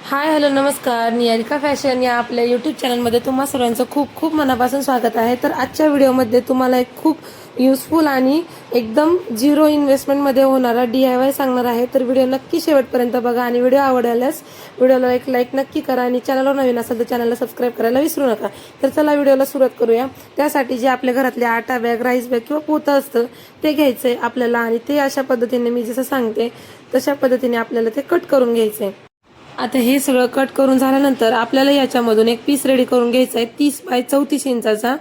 Hi hello नमस्कार. Niharika fashion या आपल्या यूट्यूब चॅनलमध्ये तुम्हा सर्वांचं खूप खूप मनापासून स्वागत आहे. तर आजच्या व्हिडिओमध्ये तुम्हाला एक खूप युजफुल आणि एकदम झिरो इन्व्हेस्टमेंटमध्ये होणारा DIY सांगणार आहे. तर व्हिडिओ नक्की शेवटपर्यंत बघा आणि व्हिडिओ आवडल्यास व्हिडिओला एक लाईक नक्की करा आणि चॅनलवर नवीन असेल तर चॅनलला सबस्क्राईब करायला विसरू नका. तर चला व्हिडिओला सुरुवात करूया. त्यासाठी जे आपल्या घरातले आटा बॅग, राईस बॅग किंवा पोतं असतं ते घ्यायचं आहे आपल्याला आणि ते अशा पद्धतीने मी जसं सांगते तशा पद्धतीने आपल्याला ते कट करून घ्यायचं आहे. आता हे सगळं कट करून झाल्यानंतर आपल्याला याच्यामधून एक पीस रेडी करून घ्यायचा आहे 30 बाय 34 इंचाचा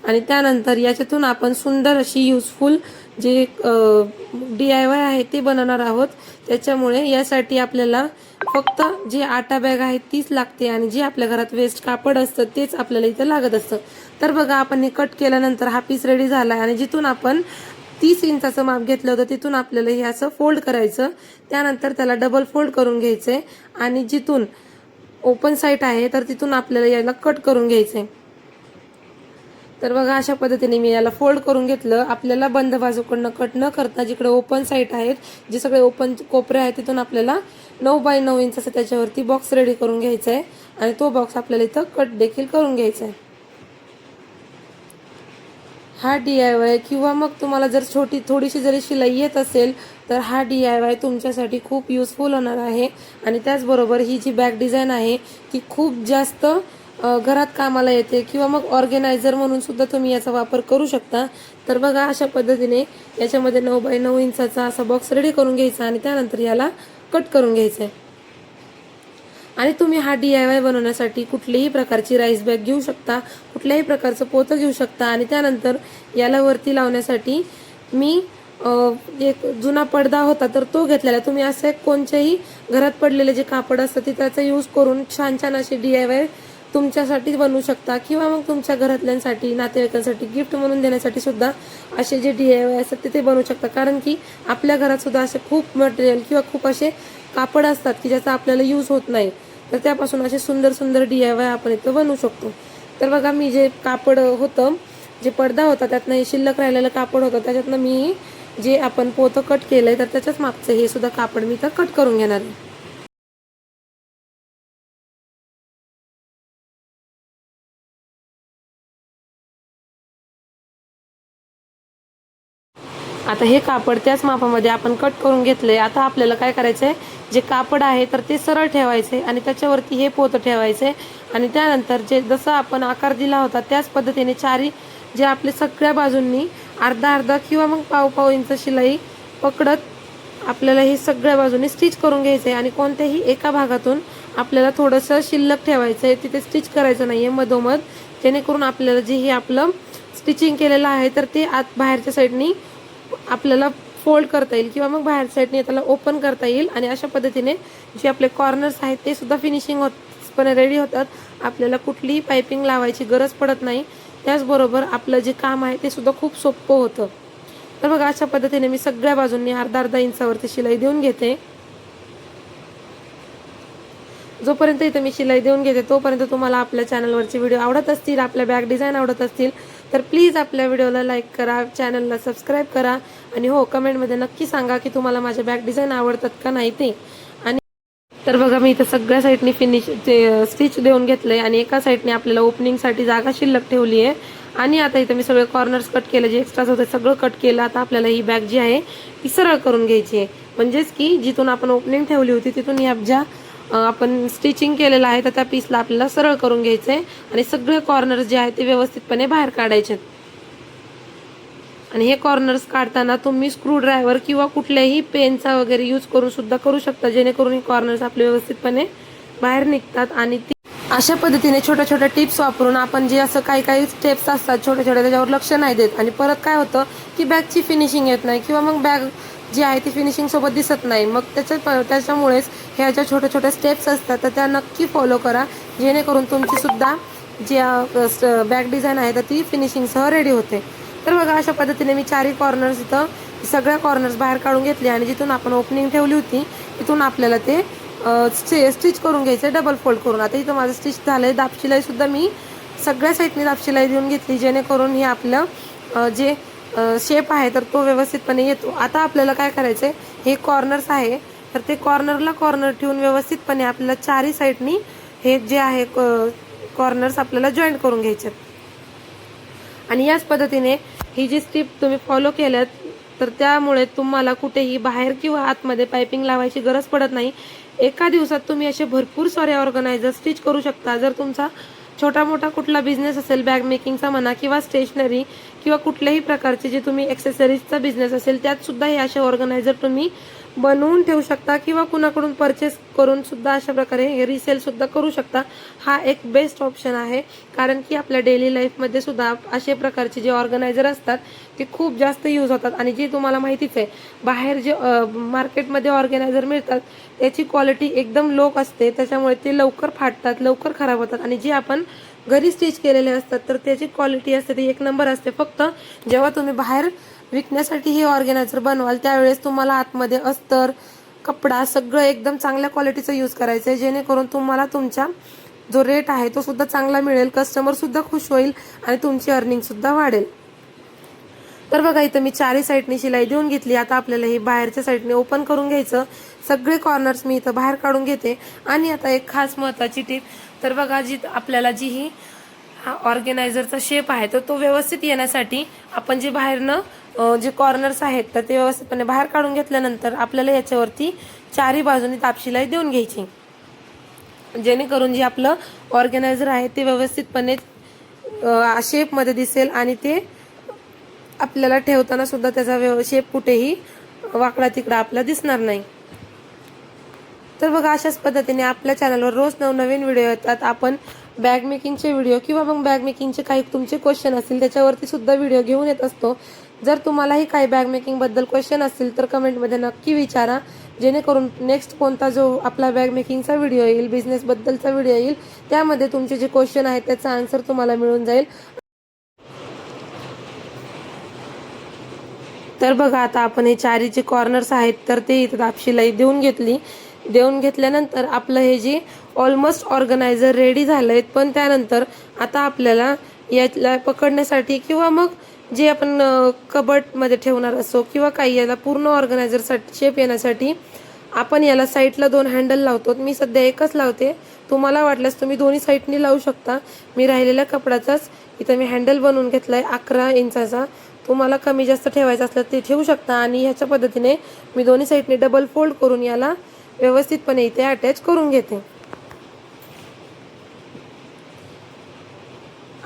आणि त्यानंतर याच्यातून आपण सुंदर अशी युजफुल जे DIY आहे ते बनवणार आहोत. त्याच्यामुळे यासाठी आपल्याला फक्त जे आटा बॅग आहे तीच लागते आणि जे आपल्या घरात वेस्ट कापड असतं तेच आपल्याला इथं लागत असतं. तर बघा आपण हे कट केल्यानंतर हा पीस रेडी झाला आणि जिथून आपण 30 इंचाचं माप घेतलं होतं तिथून आपल्याला हे असं फोल्ड करायचं. त्यानंतर त्याला डबल फोल्ड करून घ्यायचंय आणि जिथून ओपन साईड आहे तर तिथून आपल्याला याला कट करून घ्यायचंय. तर बघा अशा पद्धतीने मी याला फोल्ड करून घेतलं. आपल्याला बंद बाजूकडनं कट न करता जिकडे ओपन साईड आहेत जे सगळे ओपन कोपरे आहेत तिथून आपल्याला 9 बाय 9 इंचाचा त्याच्यावरती बॉक्स रेडी करून घ्यायचा आहे आणि तो बॉक्स आपल्याला इथं कट देखील करून घ्यायचा आहे. हा DIY किंवा मग तुम्हाला जर थोडीशी जरी शिलाई येत असेल तर हा DIY तुमच्यासाठी खूप युजफुल होणार आहे. आणि त्याचबरोबर ही जी बॅग डिझाईन आहे ती खूप जास्त घरात कामाला येते किंवा मग ऑर्गनायझर म्हणून सुद्धा तुम्ही याचा वापर करू शकता. तर बघा अशा पद्धतीने याच्यामध्ये 9 बाय 9 इंचाचा असा बॉक्स रेडी करून घ्यायचा आणि त्यानंतर याला कट करून घ्यायचं आहे. आणि तुम्ही हा DIY बनवण्यासाठी कुठलीही प्रकारची राईस बॅग घेऊ शकता, कुठल्याही प्रकारचं पोतं घेऊ शकता आणि त्यानंतर याला वरती लावण्यासाठी मी एक जुना पडदा होता तर तो घेतलेला. तुम्ही असे कोणत्याही घरात पडलेले जे कापड असतं ते त्याचा यूज करून छान छान असे DIY तुमच्यासाठी बनवू शकता किंवा मग तुमच्या घरातल्यांसाठी, नातेवाईकांसाठी गिफ्ट म्हणून देण्यासाठी सुद्धा असे जे DIY असतात ते बनवू शकता. कारण की आपल्या घरात सुद्धा असे खूप मटेरियल किंवा खूप असे कापड असतात की ज्याचा आपल्याला यूज होत नाही. तर त्यापासून असे सुंदर सुंदर DIY आपण इथं बनवू शकतो. तर बघा मी जे कापड होतं, जे पडदा होता त्यातनं हे शिल्लक राहिलेलं कापड होतं त्याच्यातनं मी जे आपण पोतं कट केलंय तर त्याच्याच मागचं हे सुद्धा कापड मी इथं कट करून घेणार आहे. आता हे कापड त्याच मापामध्ये आपण कट करून घेतलंय. आता आपल्याला काय करायचंय, जे कापड आहे तर ते सरळ ठेवायचे आणि त्याच्यावरती हे पोतं ठेवायचे आणि त्यानंतर जे जसं आपण आकार दिला होता त्याच पद्धतीने चारी जे आपले सगळ्या बाजूंनी अर्धा अर्धा किंवा मग पाव पाव इंच शिलाई पकडत आपल्याला हे सगळ्या बाजूनी स्टिच करून घ्यायचंय आणि कोणत्याही एका भागातून आपल्याला थोडंसं शिल्लक ठेवायचंय, तिथे स्टिच करायचं नाहीये मधोमध, जेणेकरून आपल्याला जे हे आपलं स्टिचिंग केलेलं आहे तर ते आत बाहेरच्या साईडनी आपल्याला फोल्ड करता येईल किंवा मग बाहेर साईडने त्याला ओपन करता येईल. आणि अशा पद्धतीने जे आपले कॉर्नर्स आहेत ते सुद्धा फिनिशिंग पण रेडी होतात. आपल्याला कुठलीही पाइपिंग लावायची गरज पडत नाही. त्याचबरोबर आपलं जे काम आहे ते सुद्धा खूप सोपं होतं. तर बघा अशा पद्धतीने मी सगळ्या बाजूंनी अर्धा अर्धा इंचावरती शिलाई देऊन घेते. जोपर्यंत इथे मी शिलाई देऊन घेते तोपर्यंत तुम्हाला आपल्या चॅनलवरचे व्हिडिओ आवडत असतील, आपल्या बॅग डिझाईन आवडत असतील तर प्लीज आपल्या व्हिडिओला लाईक करा, चॅनलला सबस्क्राईब करा आणि हो कमेंटमध्ये नक्की सांगा की तुम्हाला माझ्या बॅग डिझाईन आवडतात का नाही ते. आणि तर बघा मी इथं सगळ्या साईडनी ते स्टिच देऊन घेतलंय आणि एका साईडने आपल्याला ओपनिंगसाठी जागा शिल्लक ठेवली आहे. आणि आता इथं मी सगळे कॉर्नर्स कट केले, जे एक्स्ट्राच होते सगळं कट केलं. आता आपल्याला ही बॅग जी आहे ती सरळ करून घ्यायची आहे. म्हणजेच की जिथून आपण ओपनिंग ठेवली होती तिथून या ज्या आपण स्टिचिंग केलेलं आहे तर त्या पीसला आपल्याला सरळ करून घ्यायचंय आणि सगळे कॉर्नर्स जे आहेत ते व्यवस्थितपणे बाहेर काढायचे. आणि हे कॉर्नर्स काढताना तुम्ही स्क्रू ड्रायव्हर किंवा कुठल्याही पेनचा वगैरे यूज करून सुद्धा करू शकता, जेणेकरून हे कॉर्नर्स आपले व्यवस्थितपणे बाहेर निघतात. आणि अशा पद्धतीने छोट्या छोट्या टिप्स वापरून आपण जे असं काही काही स्टेप्स असतात छोट्या छोट्या त्याच्यावर लक्ष नाही देत आणि परत काय होतं की बॅगची फिनिशिंग येत नाही किंवा मग बॅग जी आहे ती फिनिशिंग सोबत दिसत नाही. मग त्याच्यामुळेच ह्या ज्या छोट्या छोट्या स्टेप्स असतात तर त्या नक्की फॉलो करा, जेणेकरून तुमची सुद्धा जी बॅग डिझाईन आहे तर ती फिनिशिंगसह रेडी होते. तर बघा अशा पद्धतीने मी चारही कॉर्नर्स इथं सगळ्या कॉर्नर्स बाहेर काढून घेतले आणि जिथून आपण ओपनिंग ठेवली होती तिथून आपल्याला ते स्टिच करून घ्यायचं डबल फोल्ड करून. आता इथं माझं स्टिच झालंय. दाबशिलाई सुद्धा मी सगळ्या साईडनी दाबशिलाई देऊन घेतली, जेणेकरून हे आपलं जे शेप आहे तर तो व्यवस्थितपणे येतो. आता आपल्याला काय करायचंय, हे कॉर्नर्स आहे तर ते कॉर्नरला कॉर्नर ठेवून व्यवस्थितपणे आपल्याला चारही साईडनी हे जे आहे कॉर्नर्स आपल्याला जॉईंट करून घ्यायचे. आणि याच पद्धतीने ही जी स्टेप तुम्ही फॉलो केल्यात तर त्यामुळे तुम्हाला कुठेही बाहेर किंवा आतमध्ये पाइपिंग लावायची गरज पडत नाही. एका दिवसात तुम्ही असे भरपूर सारे ऑर्गनायझर स्टिच करू शकता. जर तुमचा छोटा मोठा कुठला बिझनेस असेल, बॅग मेकिंगचा म्हणा किंवा स्टेशनरी किंवा कुठल्याही प्रकारचे जे तुम्ही एक्सेसरीजचा बिझनेस असेल त्यात सुद्धा हे असे ऑर्गनायझर तुम्ही बनवून ठेवू शकता किंवा कुणाकडून परचेस करून सुद्धा अशा प्रकारे हे रिसेल सुद्धा करू शकता. हा एक बेस्ट ऑप्शन आहे, कारण की आपल्या डेली लाईफमध्ये सुद्धा असे प्रकारचे जे ऑर्गनायझर असतात ते खूप जास्त यूज होतात. आणि जे तुम्हाला माहितीच आहे, बाहेर जे मार्केटमध्ये ऑर्गनायझर मिळतात त्याची क्वालिटी एकदम लो असते, त्याच्यामुळे ते लवकर फाटतात, लवकर खराब होतात. आणि जे आपण घरी स्टिच केलेले असतात तर त्याची क्वालिटी असते ती एक नंबर असते. फक्त जेव्हा तुम्ही बाहेर विकण्यासाठी हे ऑर्गनायझर बनवाल त्यावेळेस तुम्हाला आतमध्ये अस्तर, कपडा सगळं एकदम चांगल्या क्वालिटीचं यूज करायचं आहे, जेणेकरून तुम्हाला तुमचा जो रेट आहे तो सुद्धा चांगला मिळेल, कस्टमर सुद्धा खुश होईल आणि तुमची अर्निंग सुद्धा वाढेल. तर बघा इथं मी चारही साईडनी शिलाई देऊन घेतली. आता आपल्याला हे बाहेरच्या साईडने ओपन करून घ्यायचं. सगळे कॉर्नर्स मी इथं बाहेर काढून घेते. आणि आता एक खास महत्त्वाची टिप, तर बघा जी आपल्याला जी ही ऑर्गनायझरचा शेप आहे तर तो व्यवस्थित येण्यासाठी आपण जे बाहेरनं जे कॉर्नर्स आहेत तर ते व्यवस्थितपणे बाहेर काढून घेतल्यानंतर आपल्याला याच्यावरती चारही बाजूनी तापशिलाई देऊन घ्यायची, जेणेकरून जे आपलं ऑर्गनायझर आहे ते व्यवस्थितपणे शेपमध्ये दिसेल आणि ते आपल्याला ठेवताना सुद्धा त्याचा शेप कुठेही वाकडा तिकडा आपला दिसणार नाही. तर बघा अशाच पद्धतीने आपल्या चॅनलवर रोज नवनवीन व्हिडिओ येतात. आपण बॅग मेकिंगचे व्हिडिओ किंवा मग बॅग मेकिंगचे काही तुमचे क्वेश्चन असतील त्याच्यावरती सुद्धा व्हिडिओ घेऊन येत असतो. जर तुम्हालाही काही बॅग मेकिंगबद्दल क्वेश्चन असतील तर कमेंटमध्ये नक्की विचारा, जेणेकरून नेक्स्ट कोणता जो आपला बॅग मेकिंगचा व्हिडिओ येईल, बिझनेसबद्दलचा व्हिडिओ येईल, त्यामध्ये तुमचे जे क्वेश्चन आहेत त्याचा आन्सर तुम्हाला मिळून जाईल. तर बघा आता आपण हे चारीचे कॉर्नर्स आहेत तर ते इथं तापशिलाई देऊन घेतली. देऊन घेतल्यानंतर आपलं हे जे ऑलमोस्ट ऑर्गनायझर रेडी झालंय. पण त्यानंतर आता आपल्याला याला पकडण्यासाठी किंवा मग जे आपण कबर्डमध्ये ठेवणार असो किंवा काही याला पूर्ण ऑर्गनायझरसाठी शेप येण्यासाठी आपण याला साईडला 2 हँडल लावतो. मी सध्या एकच लावते, तुम्हाला वाटल्यास तुम्ही दोन्ही साईडनी लावू शकता. मी राहिलेल्या कपड्याचाच इथं मी हँडल बनवून घेतलाय 11 इंचाचा. तुम्हाला कमी जास्त ठेवायचं असलं ते ठेवू शकता. आणि ह्याच्या पद्धतीने मी दोन्ही साईडने डबल फोल्ड करून याला व्यवस्थितपणे इथे अटॅच करून घेते.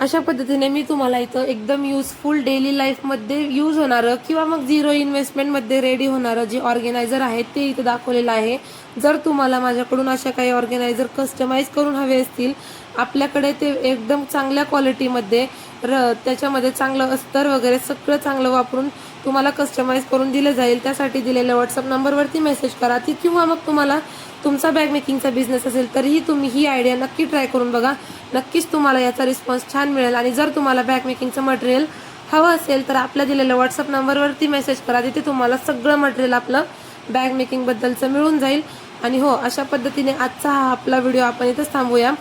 अशा पद्धतीने मी तुम्हाला इथं एकदम युजफुल डेली लाईफमध्ये यूज होणारं किंवा मग झिरो इन्व्हेस्टमेंटमध्ये रेडी होणारं जे ऑर्गनायझर आहे ते इथं दाखवलेलं आहे. जर तुम्हाला माझ्याकडून अशा काही ऑर्गनायझर कस्टमाइज करून हवे असतील, आपल्याकडे ते एकदम चांगल्या क्वालिटीमध्ये त्याच्यामध्ये चांगलं अस्तर वगैरे सगळं चांगलं वापरून तुम्हाला कस्टमाइज करून दिले जाईल. त्यासाठी दिलेल्या व्हॉट्सअप नंबरवरती मेसेज करा किंवा मग तुम्हाला तुमचा बॅग मेकिंगचा बिझनेस असेल तरीही तुम्ही ही आयडिया नक्की ट्राय करून बघा. नक्कीच तुम्हाला याचा रिस्पॉन्स छान मिळेल. आणि जर तुम्हाला बॅग मेकिंगचं मटेरियल हवं असेल तर आपल्या दिलेल्या व्हॉट्सअप नंबरवरती मेसेज करा. तिथे तुम्हाला सगळं मटेरियल आपलं बॅग मेकिंगबद्दलचं मिळून जाईल. आणि हो, अशा पद्धतीने आजचा हा आपला व्हिडिओ आपण इथंच थांबूया.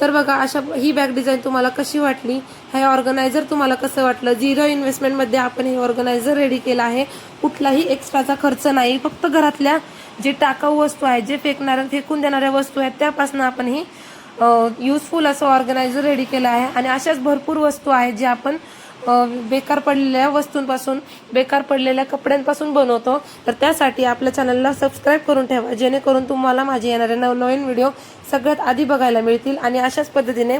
तर बघा अशा ही बॅग डिझाईन तुम्हाला कशी वाटली, हे ऑर्गनायझर तुम्हाला कसं वाटलं. झिरो इन्व्हेस्टमेंटमध्ये आपण हे ऑर्गनायझर रेडी केलं आहे. कुठलाही एक्स्ट्राचा खर्च नाही, फक्त घरातल्या जे टाकाऊ वस्तू आहेत, जे फेकून देणाऱ्या वस्तू आहेत त्यापासून आपण ही युजफुल असं ऑर्गनायझर रेडी केलं आहे. आणि अशाच भरपूर वस्तू आहेत जे आपण बेकार पडलेल्या वस्तूंपासून, बेकार पडलेल्या कपड्यांपासून बनवतो. तर त्यासाठी आपल्या चॅनलला सबस्क्राईब करून ठेवा, जेणेकरून तुम्हाला माझे येणारे नवनवीन व्हिडिओ सगळ्यात आधी बघायला मिळतील. आणि अशाच पद्धतीने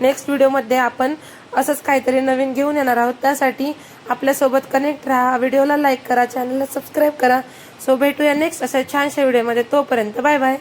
नेक्स्ट व्हिडिओमध्ये आपण असंच काहीतरी नवीन घेऊन येणार आहोत. त्यासाठी आपल्यासोबत कनेक्ट राहा, व्हिडिओला लाईक करा, चॅनलला सबस्क्राईब करा. सो भेटूया नेक्स्ट अशा छानशा व्हिडिओमध्ये. तोपर्यंत बाय बाय.